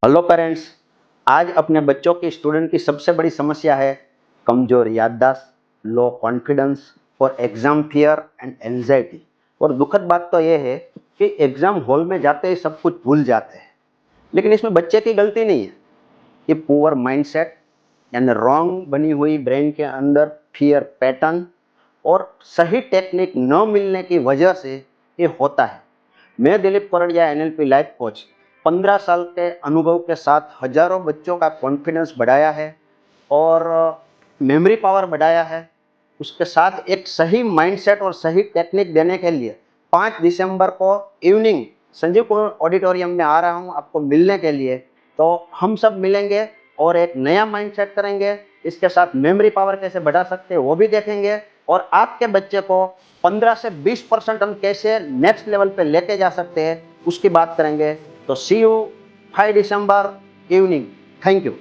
Hello parents. आज अपने बच्चों की स्टूडेंट की सबसे बड़ी समस्या है कमज़ोर याददाश्त, लो कॉन्फिडेंस और एग्ज़ाम फियर एंड एंजाइटी। और दुखद बात तो ये है कि एग्ज़ाम हॉल में जाते ही सब कुछ भूल जाते हैं, लेकिन इसमें बच्चे की गलती नहीं है। ये पुअर माइंडसेट यानी रॉन्ग बनी हुई ब्रेन के अंदर फियर पैटर्न और सही टेक्निक न मिलने की वजह से ये होता है। मैं दिलीप परड़िया एनएलपी लाइफ कोच 15 साल के अनुभव के साथ हजारों बच्चों का कॉन्फिडेंस बढ़ाया है और मेमोरी पावर बढ़ाया है। उसके साथ एक सही माइंडसेट और सही टेक्निक देने के लिए 5 दिसंबर को इवनिंग संजीव कुमार ऑडिटोरियम में आ रहा हूँ आपको मिलने के लिए। तो हम सब मिलेंगे और एक नया माइंडसेट करेंगे। इसके साथ मेमोरी पावर कैसे बढ़ा सकते हैं वो भी देखेंगे और आपके बच्चे को 15 से 20% हम कैसे नेक्स्ट लेवल पे लेके जा सकते हैं उसकी बात करेंगे। तो see you 5 December evening. Thank you.